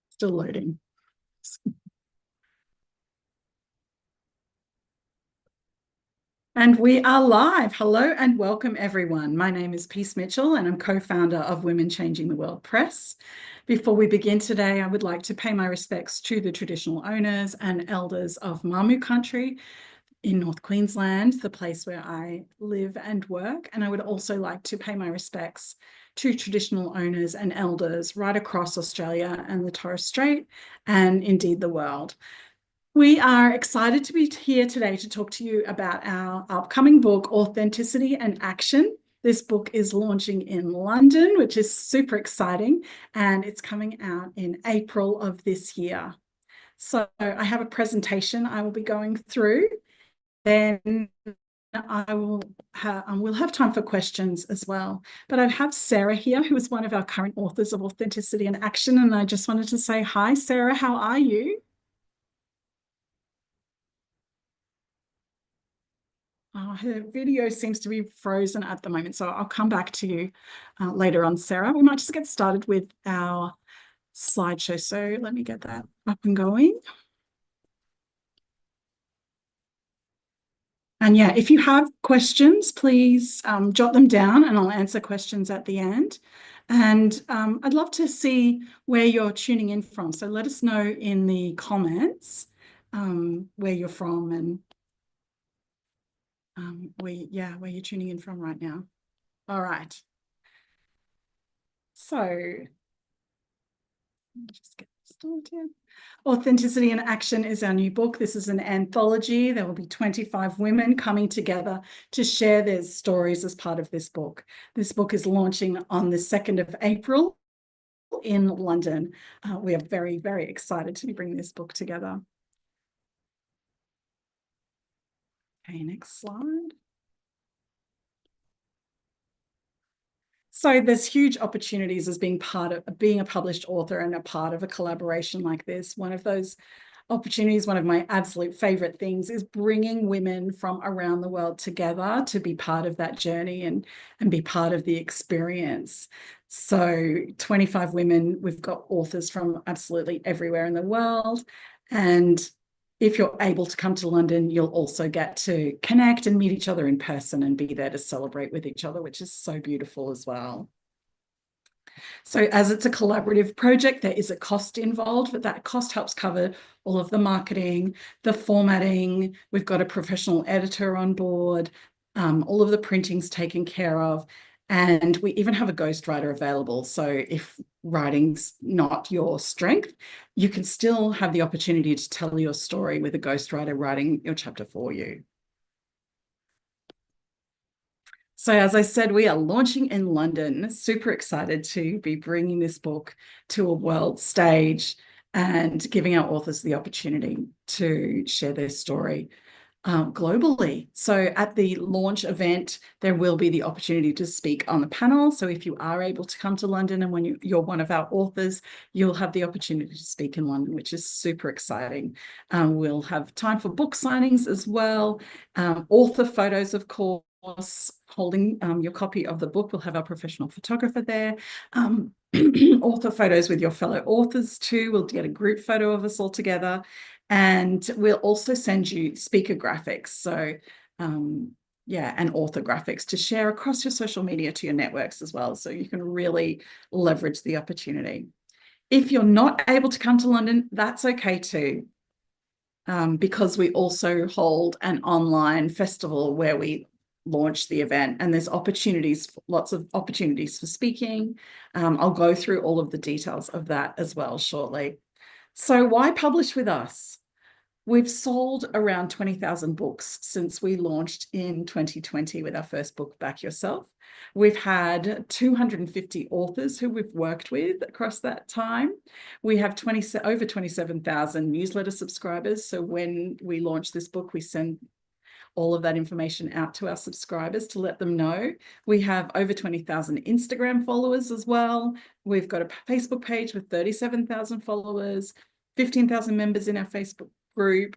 Still loading. And we are live. Hello and welcome, everyone. My name is Peace Mitchell, and I'm co-founder of Women Changing the World Press. Before we begin today, I would like to pay my respects to the traditional owners and elders of Mamu country in North Queensland, the place where I live and work. And I would also like to pay my respects to traditional owners and elders right across Australia and the Torres Strait, and indeed the world. We are excited to be here today to talk to you about our upcoming book, Authenticity and Action. This book is launching in London, which is super exciting, and it's coming out in April of this year. So I have a presentation I will be going through. Then we'll have time for questions as well. But I have Sarah here, who is one of our current authors of Authenticity and Action, and I just wanted to say hi, Sarah. How are you? Her video seems to be frozen at the moment, so I'll come back to you later on, Sarah. We might just get started with our slideshow. So let me get that up and going. And yeah, if you have questions, please jot them down and I'll answer questions at the end. And I'd love to see where you're tuning in from. So let us know in the comments where you're from and where you're tuning in from right now. All right. So just get started. Authenticity and Action is our new book. This is an anthology. There will be 25 women coming together to share their stories as part of this book. This book is launching on the 2nd of April in London. We are very, very excited to be bringing this book together. Okay, next slide. So there's huge opportunities as being a published author and a part of a collaboration like this. One of those opportunities, one of my absolute favorite things, is bringing women from around the world together to be part of that journey and be part of the experience. So 25 women, we've got authors from absolutely everywhere in the world. And if you're able to come to London, you'll also get to connect and meet each other in person and be there to celebrate with each other, which is so beautiful as well. So as it's a collaborative project, there is a cost involved, but that cost helps cover all of the marketing, the formatting. We've got a professional editor on board, all of the printing's taken care of, and we even have a ghostwriter available. So if writing's not your strength, you can still have the opportunity to tell your story with a ghostwriter writing your chapter for you. So as I said, we are launching in London. Super excited to be bringing this book to a world stage and giving our authors the opportunity to share their story globally. So at the launch event, there will be the opportunity to speak on the panel. So if you are able to come to London and when you're one of our authors, you'll have the opportunity to speak in London, which is super exciting. We'll have time for book signings as well, author photos, of course. Holding your copy of the book, we'll have our professional photographer there. Author photos with your fellow authors too. We'll get a group photo of us all together. And we'll also send you speaker graphics. So and author graphics to share across your social media to your networks as well. So you can really leverage the opportunity. If you're not able to come to London, that's okay too. Because we also hold an online festival where we launch the event, and there's lots of opportunities for speaking. I'll go through all of the details of that as well shortly. So why publish with us? We've sold around 20,000 books since we launched in 2020 with our first book, Back Yourself. We've had 250 authors who we've worked with across that time. We have over 27,000 newsletter subscribers. So when we launch this book, we send all of that information out to our subscribers to let them know. We have over 20,000 Instagram followers as well. We've got a Facebook page with 37,000 followers, 15,000 members in our Facebook group.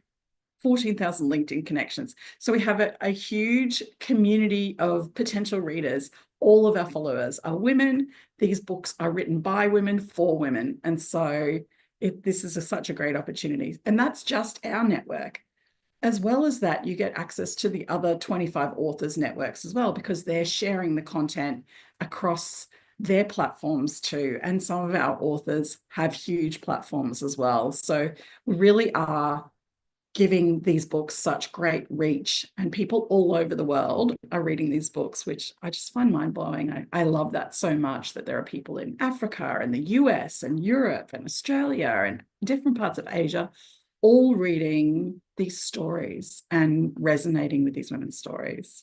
14,000 LinkedIn connections. So we have a huge community of potential readers. All of our followers are women. These books are written by women for women. And so this is such a great opportunity. And that's just our network. As well as that, you get access to the other 25 authors networks as well, because they're sharing the content across their platforms too. And some of our authors have huge platforms as well. So we really are giving these books such great reach, and people all over the world are reading these books, which I just find mind-blowing. I love that so much, that there are people in Africa and the US and Europe and Australia and different parts of Asia all reading these stories and resonating with these women's stories.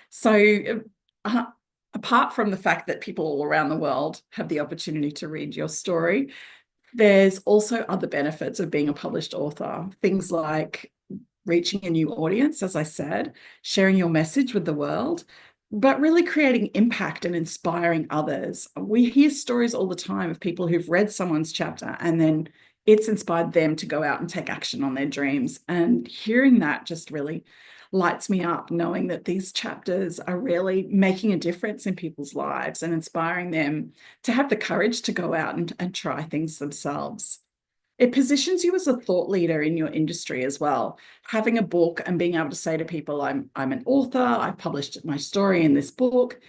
So apart from the fact that people all around the world have the opportunity to read your story, there's also other benefits of being a published author. Things like reaching a new audience, as I said, sharing your message with the world, but really creating impact and inspiring others. We hear stories all the time of people who've read someone's chapter and then it's inspired them to go out and take action on their dreams. And hearing that just really lights me up, knowing that these chapters are really making a difference in people's lives and inspiring them to have the courage to go out and try things themselves. It positions you as a thought leader in your industry as well. Having a book and being able to say to people, I'm an author, I've published my story in this book,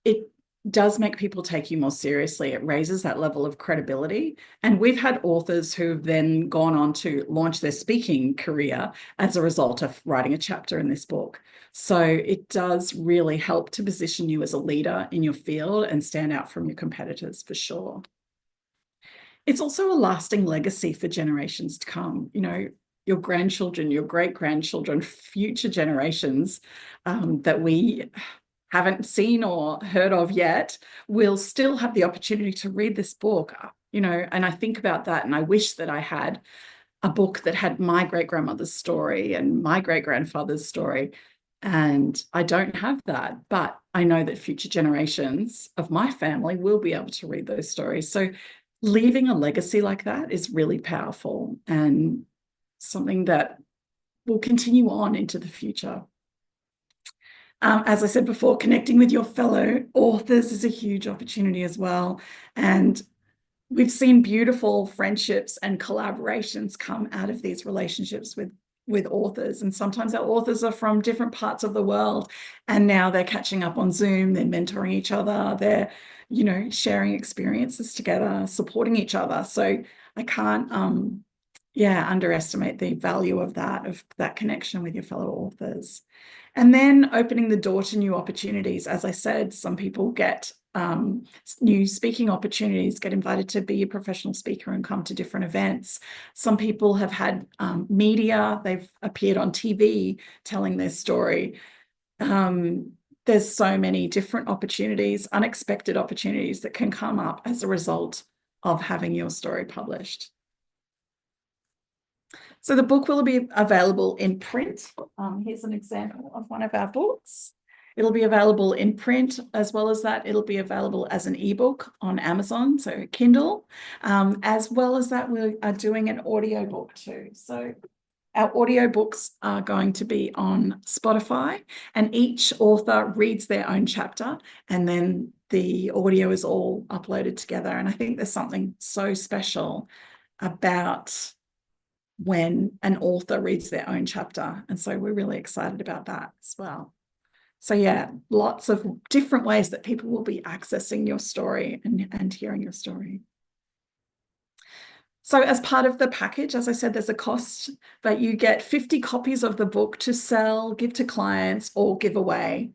it does make people take you more seriously. It raises that level of credibility. And we've had authors who've then gone on to launch their speaking career as a result of writing a chapter in this book. So it does really help to position you as a leader in your field and stand out from your competitors for sure. It's also a lasting legacy for generations to come. You know, your grandchildren, your great-grandchildren, future generations that we haven't seen or heard of yet will still have the opportunity to read this book, you know, and I think about that and I wish that I had a book that had my great-grandmother's story and my great-grandfather's story, and I don't have that, but I know that future generations of my family will be able to read those stories. So leaving a legacy like that is really powerful and something that will continue on into the future. As I said before, connecting with your fellow authors is a huge opportunity as well. And we've seen beautiful friendships and collaborations come out of these relationships with authors. And sometimes our authors are from different parts of the world, and now they're catching up on Zoom, they're mentoring each other, they're, you know, sharing experiences together, supporting each other. So I can't, underestimate the value of that connection with your fellow authors. And then opening the door to new opportunities. As I said, some people get new speaking opportunities, get invited to be a professional speaker and come to different events. Some people have had media, they've appeared on TV telling their story. There's so many different opportunities, unexpected opportunities that can come up as a result of having your story published. So the book will be available in print. Here's an example of one of our books. It'll be available in print. As well as that, it'll be available as an ebook on Amazon, so Kindle. As well as that, we are doing an audiobook too. So our audiobooks are going to be on Spotify, and each author reads their own chapter, and then the audio is all uploaded together. And I think there's something so special about when an author reads their own chapter. And so we're really excited about that as well. So yeah, lots of different ways that people will be accessing your story and hearing your story. So as part of the package, as I said, there's a cost, but you get 50 copies of the book to sell, give to clients, or give away.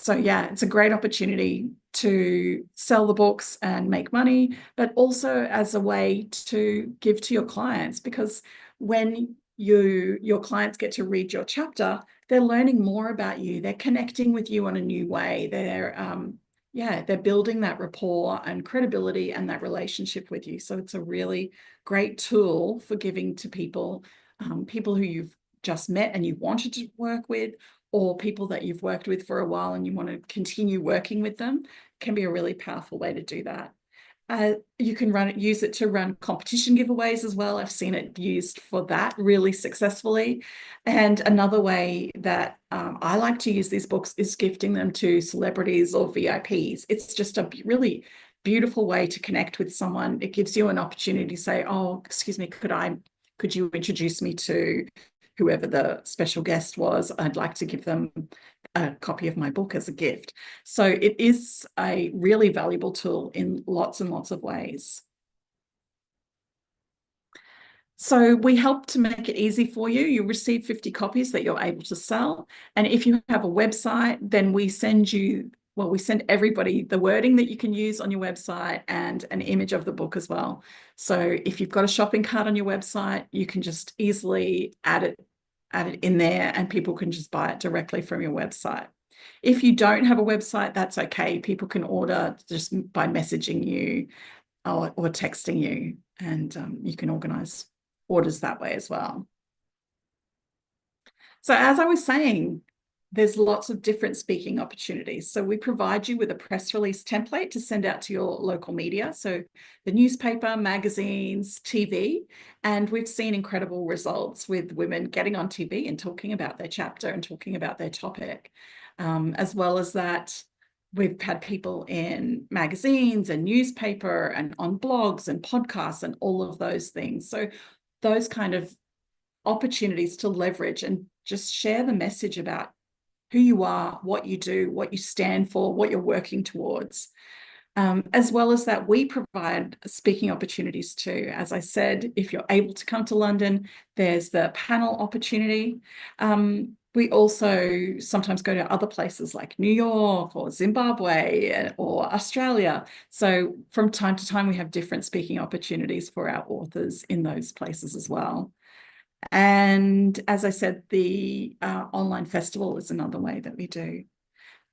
So yeah, it's a great opportunity to sell the books and make money, but also as a way to give to your clients, because when your clients get to read your chapter, they're learning more about you. They're connecting with you in a new way. They're building that rapport and credibility and that relationship with you. So it's a really great tool for giving to people, people who you've just met and you wanted to work with, or people that you've worked with for a while and you want to continue working with them. Can be a really powerful way to do that. You can use it to run competition giveaways as well. I've seen it used for that really successfully. And another way that I like to use these books is gifting them to celebrities or VIPs. It's just a really beautiful way to connect with someone. It gives you an opportunity to say, "Oh, excuse me, could you introduce me to whoever the special guest was? I'd like to give them a copy of my book as a gift." So it is a really valuable tool in lots and lots of ways. So we help to make it easy for you. You receive 50 copies that you're able to sell. And if you have a website, then we send everybody the wording that you can use on your website and an image of the book as well. So if you've got a shopping cart on your website, you can just easily add it in there and people can just buy it directly from your website. If you don't have a website, that's okay. People can order just by messaging you or texting you, and you can organize orders that way as well. So as I was saying, there's lots of different speaking opportunities. So we provide you with a press release template to send out to your local media. So the newspaper, magazines, TV, and we've seen incredible results with women getting on TV and talking about their chapter and talking about their topic. As well as that, we've had people in magazines and newspaper and on blogs and podcasts and all of those things. So those kind of opportunities to leverage and just share the message about who you are, what you do, what you stand for, what you're working towards. As well as that, we provide speaking opportunities too. As I said, if you're able to come to London, there's the panel opportunity. We also sometimes go to other places like New York or Zimbabwe or Australia. So from time to time, we have different speaking opportunities for our authors in those places as well. And as I said, the online festival is another way that we do.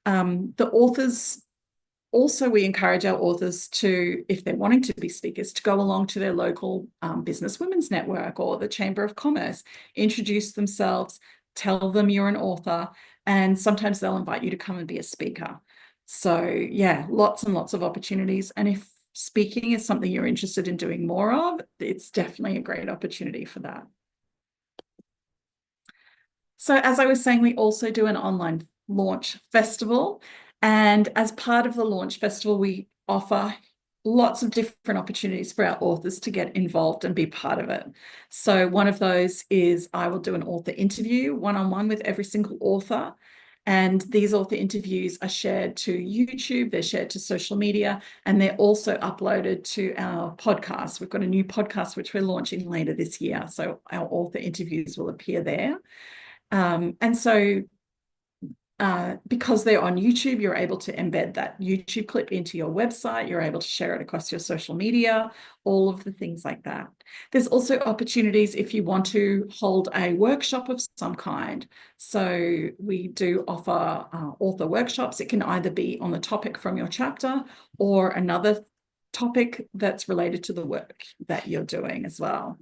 The authors, also we encourage our authors to, if they're wanting to be speakers, to go along to their local Business Women's Network or the Chamber of Commerce, introduce themselves, tell them you're an author, and sometimes they'll invite you to come and be a speaker. So yeah, lots and lots of opportunities. And if speaking is something you're interested in doing more of, it's definitely a great opportunity for that. So as I was saying, we also do an online launch festival. And as part of the launch festival, we offer lots of different opportunities for our authors to get involved and be part of it. So one of those is I will do an author interview one-on-one with every single author. And these author interviews are shared to YouTube, they're shared to social media, and they're also uploaded to our podcast. We've got a new podcast which we're launching later this year. So our author interviews will appear there. And so because they're on YouTube, you're able to embed that YouTube clip into your website. You're able to share it across your social media, all of the things like that. There's also opportunities if you want to hold a workshop of some kind. So we do offer author workshops. It can either be on the topic from your chapter or another topic that's related to the work that you're doing as well.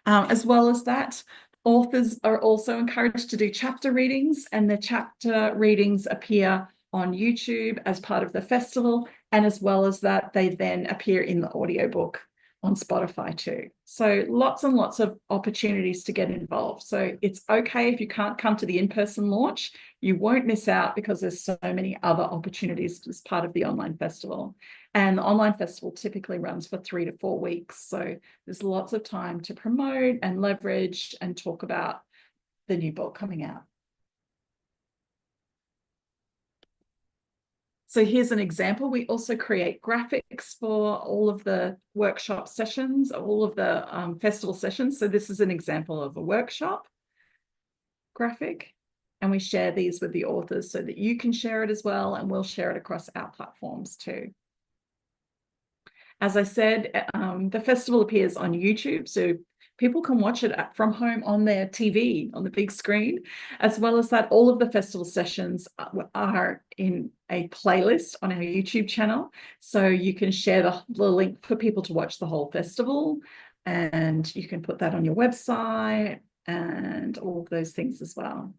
As well as that, authors are also encouraged to do chapter readings, and the chapter readings appear on YouTube as part of the festival. And as well as that, they then appear in the audiobook on Spotify too. So lots and lots of opportunities to get involved. So it's okay if you can't come to the in-person launch, you won't miss out because there's so many other opportunities as part of the online festival. And the online festival typically runs for 3 to 4 weeks. So there's lots of time to promote and leverage and talk about the new book coming out. So here's an example. We also create graphics for all of the workshop sessions, all of the festival sessions. So this is an example of a workshop graphic. And we share these with the authors so that you can share it as well, and we'll share it across our platforms too. As I said, the festival appears on YouTube, so people can watch it from home on their TV, on the big screen. As well as that, all of the festival sessions are in a playlist on our YouTube channel. So you can share the link for people to watch the whole festival, and you can put that on your website and all of those things as well.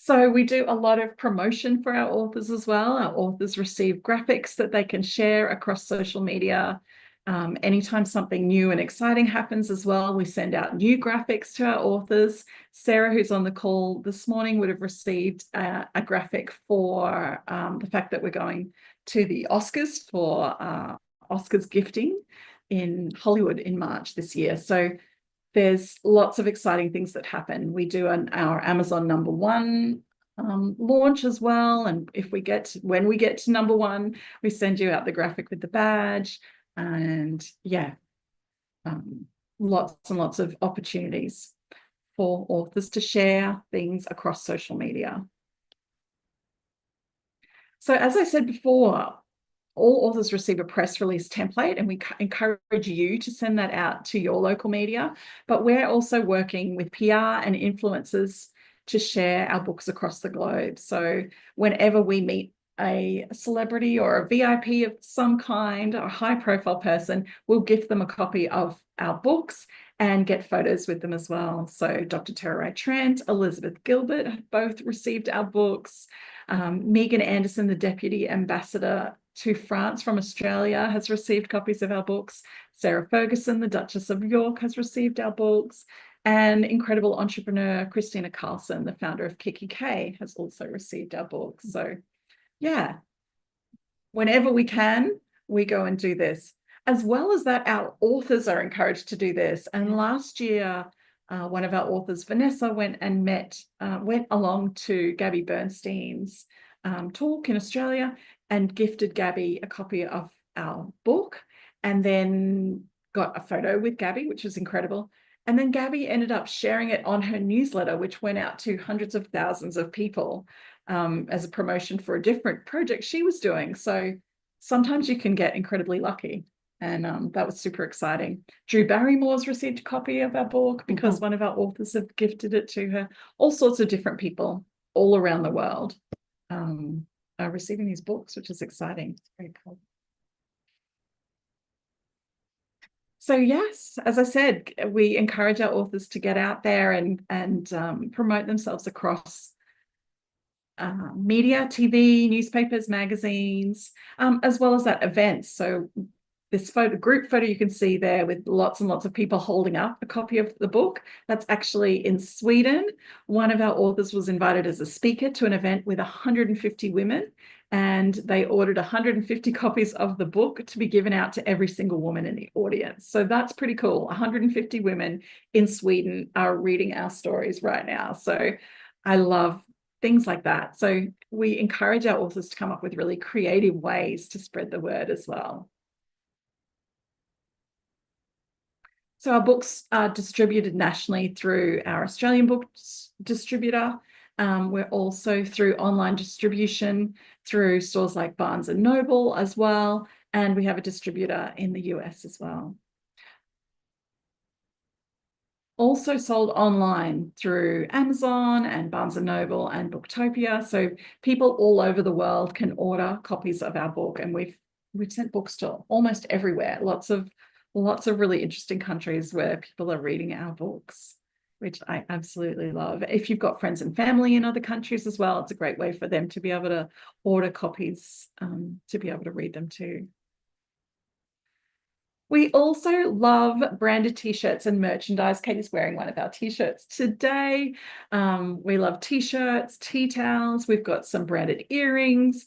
So we do a lot of promotion for our authors as well. Our authors receive graphics that they can share across social media. Anytime something new and exciting happens as well, we send out new graphics to our authors. Sarah, who's on the call this morning, would have received a graphic for the fact that we're going to the Oscars for Oscars gifting in Hollywood in March this year. So there's lots of exciting things that happen. We do our Amazon #1 launch as well. And when we get to #1, we send you out the graphic with the badge. And yeah, lots and lots of opportunities for authors to share things across social media. So as I said before, all authors receive a press release template, and we encourage you to send that out to your local media. But we're also working with PR and influencers to share our books across the globe. So whenever we meet a celebrity or a VIP of some kind, or a high-profile person, we'll gift them a copy of our books and get photos with them as well. So Dr. Tara Trent, Elizabeth Gilbert have both received our books. Megan Anderson, the Deputy Ambassador to France from Australia, has received copies of our books. Sarah Ferguson, the Duchess of York, has received our books. And incredible entrepreneur Christina Carlson, the founder of kikki.K, has also received our books. So yeah, whenever we can, we go and do this. As well as that, our authors are encouraged to do this. And last year, one of our authors, Vanessa, went along to Gabby Bernstein's talk in Australia and gifted Gabby a copy of our book, and then got a photo with Gabby, which was incredible. And then Gabby ended up sharing it on her newsletter, which went out to hundreds of thousands of people as a promotion for a different project she was doing. So sometimes you can get incredibly lucky. And that was super exciting. Drew Barrymore's received a copy of our book because one of our authors have gifted it to her. All sorts of different people all around the world are receiving these books, which is exciting. It's very cool. So yes, as I said, we encourage our authors to get out there and promote themselves across media, TV, newspapers, magazines, as well as at events. So this group photo you can see there with lots and lots of people holding up a copy of the book, that's actually in Sweden. One of our authors was invited as a speaker to an event with 150 women, and they ordered 150 copies of the book to be given out to every single woman in the audience. So that's pretty cool. 150 women in Sweden are reading our stories right now. So I love things like that. So we encourage our authors to come up with really creative ways to spread the word as well. So our books are distributed nationally through our Australian books distributor. We're also through online distribution through stores like Barnes and Noble as well. And we have a distributor in the US as well. Also sold online through Amazon and Barnes and Noble and Booktopia. So people all over the world can order copies of our book, and we've sent books to almost everywhere. Lots of really interesting countries where people are reading our books, which I absolutely love. If you've got friends and family in other countries as well, it's a great way for them to be able to order copies to be able to read them too. We also love branded t-shirts and merchandise. Katie's wearing one of our t-shirts today. We love t-shirts, tea towels. We've got some branded earrings.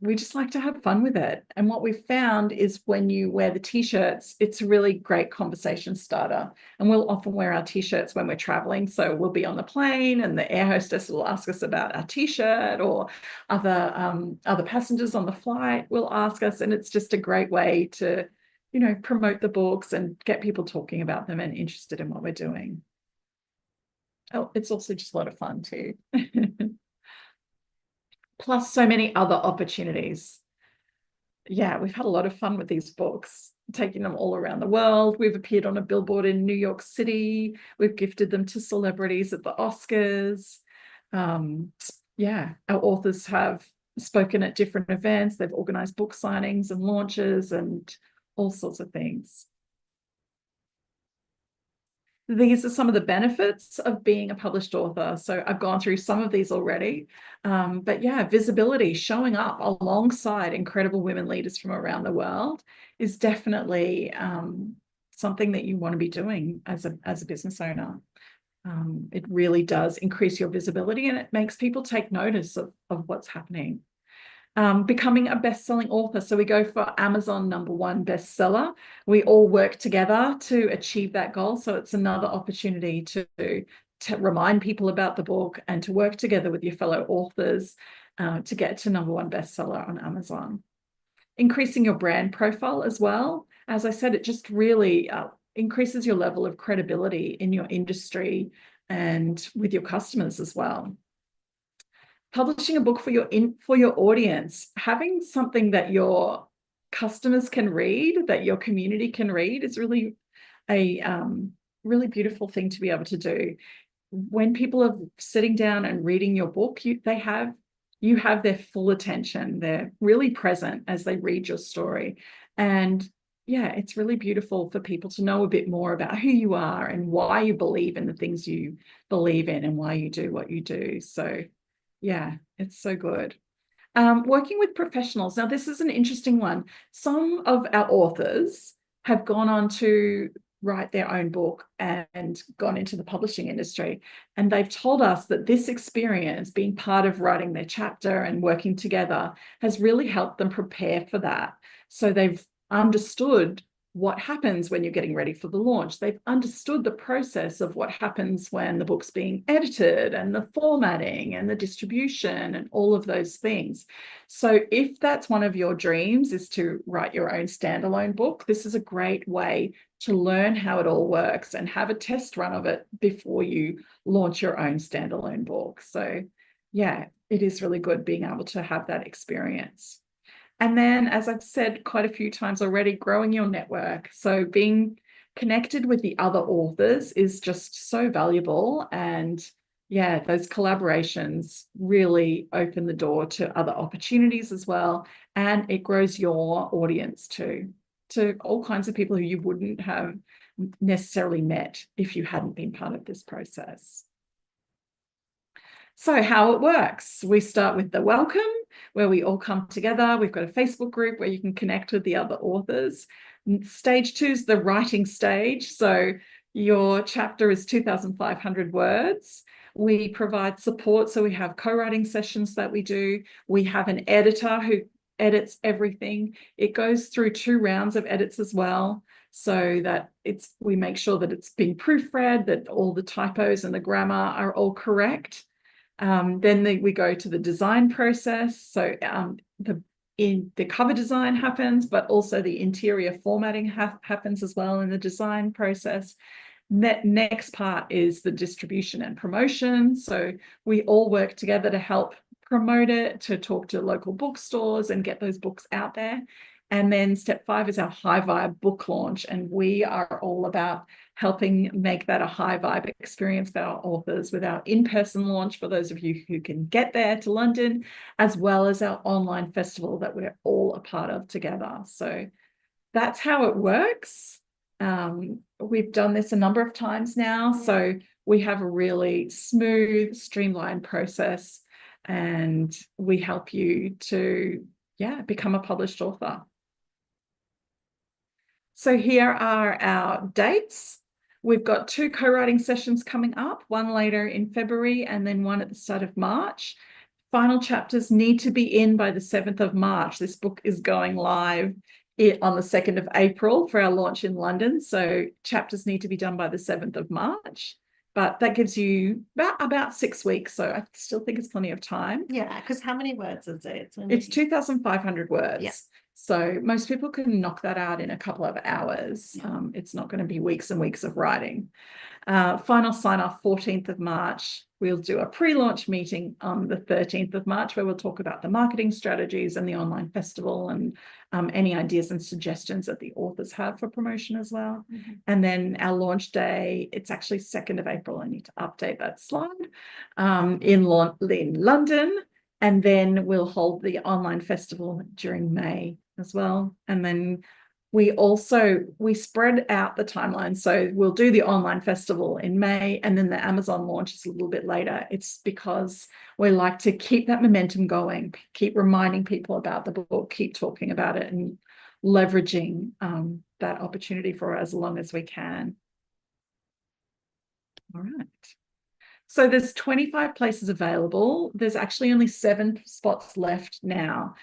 We just like to have fun with it. And what we've found is when you wear the t-shirts, it's a really great conversation starter. And we'll often wear our t-shirts when we're traveling. So we'll be on the plane and the air hostess will ask us about our t-shirt, or other passengers on the flight will ask us. And it's just a great way to promote the books and get people talking about them and interested in what we're doing. Oh, it's also just a lot of fun too. Plus so many other opportunities. Yeah, we've had a lot of fun with these books, taking them all around the world. We've appeared on a billboard in New York City. We've gifted them to celebrities at the Oscars. Yeah, our authors have spoken at different events. They've organized book signings and launches and all sorts of things. these are some of the benefits of being a published author. So I've gone through some of these already. But yeah, visibility, showing up alongside incredible women leaders from around the world is definitely something that you want to be doing as a business owner. It really does increase your visibility, and it makes people take notice of what's happening. Becoming a best-selling author. So we go for Amazon #1 bestseller. We all work together to achieve that goal. So it's another opportunity to remind people about the book and to work together with your fellow authors to get to #1 bestseller on Amazon. Increasing your brand profile as well. As I said, it just really increases your level of credibility in your industry and with your customers as well. Publishing a book for your audience, having something that your customers can read, that your community can read, is really a really beautiful thing to be able to do. When people are sitting down and reading your book, you have their full attention. They're really present as they read your story. And yeah, it's really beautiful for people to know a bit more about who you are and why you believe in the things you believe in and why you do what you do. So yeah, it's so good. Working with professionals. Now, this is an interesting one. Some of our authors have gone on to write their own book and gone into the publishing industry. And they've told us that this experience, being part of writing their chapter and working together, has really helped them prepare for that. So they've understood what happens when you're getting ready for the launch. They've understood the process of what happens when the book's being edited and the formatting and the distribution and all of those things. So if that's one of your dreams, is to write your own standalone book, this is a great way to learn how it all works and have a test run of it before you launch your own standalone book. So yeah, it is really good being able to have that experience. And then, as I've said quite a few times already, growing your network. So being connected with the other authors is just so valuable. And yeah, those collaborations really open the door to other opportunities as well. And it grows your audience too, to all kinds of people who you wouldn't have necessarily met if you hadn't been part of this process. So how it works, we start with the welcome, where we all come together. We've got a Facebook group where you can connect with the other authors. Stage 2 is the writing stage. So your chapter is 2,500 words. We provide support. So we have co-writing sessions that we do. We have an editor who edits everything. It goes through 2 rounds of edits as well, so that we make sure that it's been proofread, that all the typos and the grammar are all correct. Then we go to the design process. So the cover design happens, but also the interior formatting happens as well in the design process. Next part is the distribution and promotion. So we all work together to help promote it, to talk to local bookstores and get those books out there. And then step 5 is our high vibe book launch. And we are all about helping make that a high vibe experience for our authors with our in-person launch for those of you who can get there to London, as well as our online festival that we're all a part of together. So that's how it works. We've done this a number of times now. So we have a really smooth, streamlined process, and we help you to, become a published author. So here are our dates. We've got 2 co-writing sessions coming up, one later in February and then one at the start of March. Final chapters need to be in by the 7th of March. This book is going live on the 2nd of April for our launch in London. So chapters need to be done by the 7th of March. But that gives you about 6 weeks. So I still think it's plenty of time. Yeah, because how many words is it? It's 2,500 words. Yeah. So most people can knock that out in a couple of hours. It's not going to be weeks and weeks of writing. Final sign-off 14th of March. We'll do a pre-launch meeting on the 13th of March where we'll talk about the marketing strategies and the online festival and any ideas and suggestions that the authors have for promotion as well. And then our launch day, it's actually 2nd of April. I need to update that slide, in London. And then we'll hold the online festival during May as well. And then we spread out the timeline. So we'll do the online festival in May, and then the Amazon launch is a little bit later. It's because we like to keep that momentum going, keep reminding people about the book, keep talking about it, and leveraging that opportunity for as long as we can. All right. So there's 25 places available. There's actually only 7 spots left now.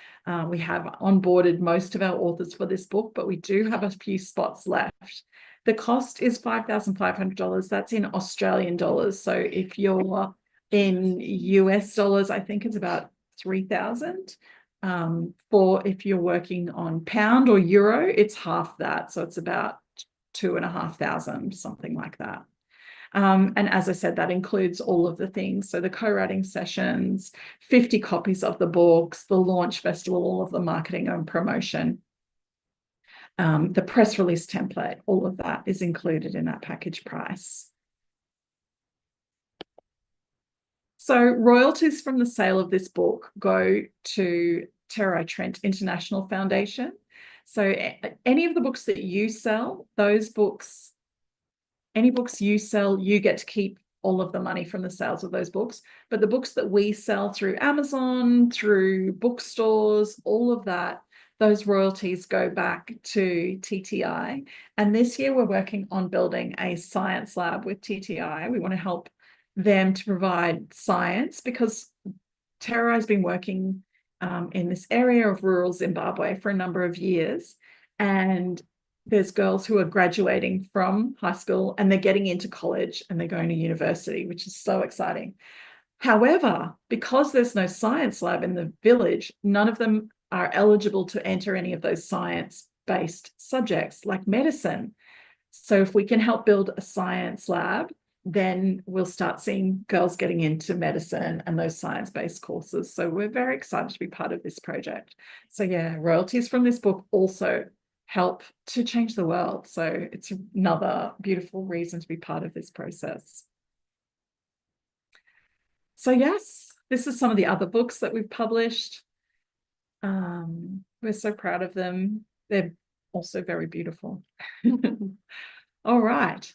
We have onboarded most of our authors for this book, but we do have a few spots left. The cost is $5,500. That's in Australian dollars. So if you're in US dollars, I think it's about 3,000. For if you're working on pound or euro, it's half that. So it's about 2,500, something like that. And as I said, that includes all of the things. So the co-writing sessions, 50 copies of the books, the launch festival, all of the marketing and promotion, the press release template, all of that is included in that package price. So royalties from the sale of this book go to Tererai Trent International Foundation. So any of the books that you sell, those books, any books you sell, you get to keep all of the money from the sales of those books. But the books that we sell through Amazon, through bookstores, all of that, those royalties go back to TTI. And this year we're working on building a science lab with TTI. We want to help them to provide science, because Tererai has been working in this area of rural Zimbabwe for a number of years. And there's girls who are graduating from high school and they're getting into college and they're going to university, which is so exciting. However, because there's no science lab in the village, none of them are eligible to enter any of those science-based subjects like medicine. So if we can help build a science lab, then we'll start seeing girls getting into medicine and those science-based courses. So we're very excited to be part of this project. So yeah, royalties from this book also help to change the world. So it's another beautiful reason to be part of this process. So yes, this is some of the other books that we've published. We're so proud of them. They're also very beautiful. All right.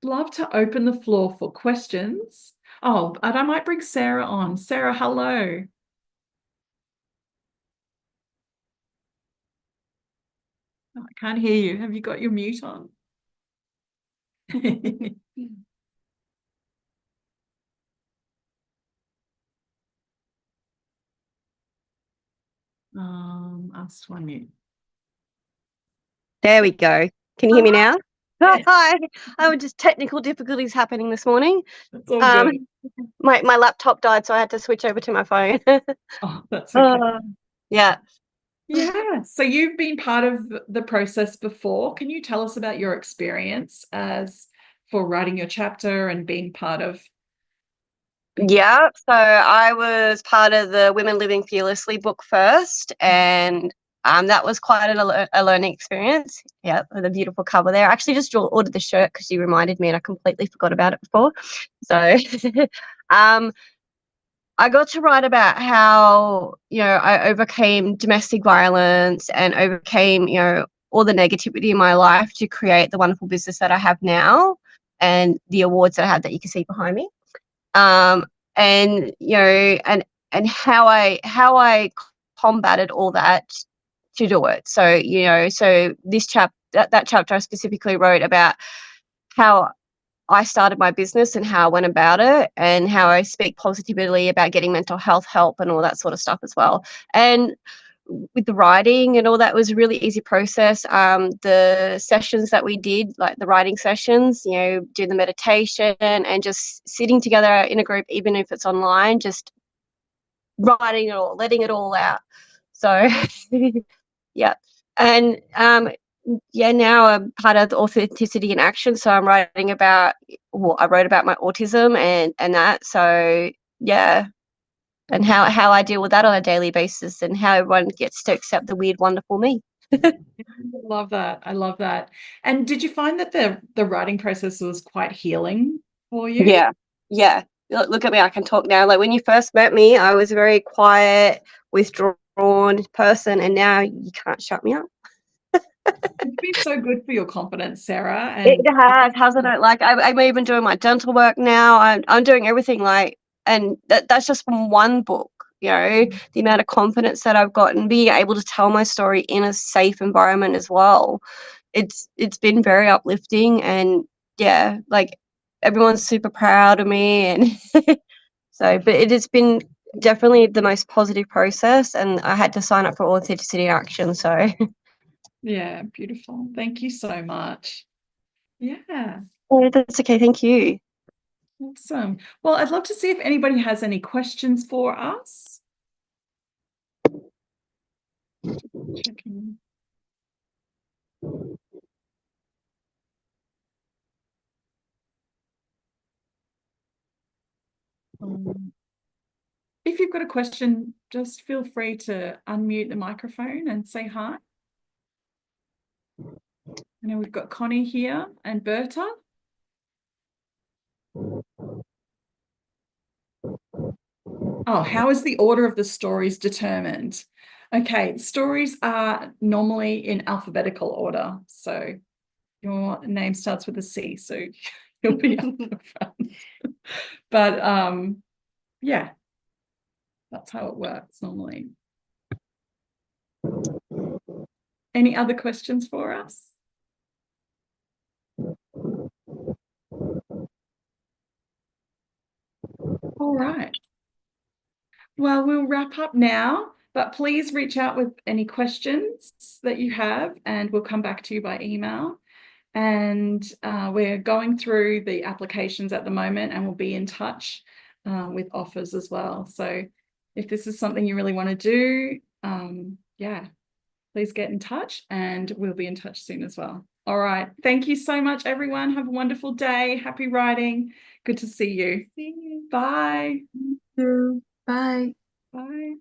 Love to open the floor for questions. Oh, and I might bring Sarah on. Sarah, hello. Oh, I can't hear you. Have you got your mute on? Asked to unmute. There we go. Can you hear me now? Yes. Hi. I was just technical difficulties happening this morning. That's all good. My laptop died, so I had to switch over to my phone. Oh, that's okay. Yeah. Yeah. So you've been part of the process before. Can you tell us about your experience for writing your chapter and being part of? Yeah. So I was part of the Women Living Fearlessly book first, and that was quite a learning experience. Yeah, with a beautiful cover there. I actually just ordered the shirt because you reminded me, and I completely forgot about it before. So, I got to write about how, I overcame domestic violence and overcame, all the negativity in my life to create the wonderful business that I have now and the awards that I have that you can see behind me. And how I combated all that to do it. So, so this that chapter I specifically wrote about how I started my business and how I went about it, and how I speak positively about getting mental health help and all that sort of stuff as well. And with the writing and all that, was a really easy process. The sessions that we did, like the writing sessions, do the meditation and just sitting together in a group, even if it's online, just writing it all, letting it all out. So yeah. And now I'm part of the Authenticity in Action. So I'm writing about, I wrote about my autism and that. So yeah, and how I deal with that on a daily basis, and how everyone gets to accept the weird, wonderful me. I love that. I love that. And did you find that the writing process was quite healing for you? Yeah. Look at me, I can talk now. Like when you first met me, I was very quiet, withdrawn, drawn person, and now you can't shut me up. It's been so good for your confidence, Sarah. It And has, hasn't it? Like I'm even doing my dental work now. I'm doing everything, like, and that's just from one book. You know, the amount of confidence that I've gotten, being able to tell my story in a safe environment as well. It's been very uplifting, and yeah, like everyone's super proud of me, and so. But it has been definitely the most positive process, and I had to sign up for Authenticity in Action. So yeah, beautiful. Thank you so much. Yeah. yeah, that's okay. Thank you. Awesome. Well, I'd love to see if anybody has any questions for us. Checking. If you've got a question, just feel free to unmute the microphone and say hi. I know we've got Connie here and Berta. Oh, how is the order of the stories determined? Okay, stories are normally in alphabetical order. So your name starts with a C, so you'll be up the front. But yeah, that's how it works normally. Any other questions for us? All right. Well, we'll wrap up now, but please reach out with any questions that you have, and we'll come back to you by email. And we're going through the applications at the moment, and we'll be in touch with offers as well. So if this is something you really want to do, yeah, please get in touch, and we'll be in touch soon as well. All right. Thank you so much, everyone. Have a wonderful day. Happy writing. Good to see you. See you. Bye. Bye. Bye.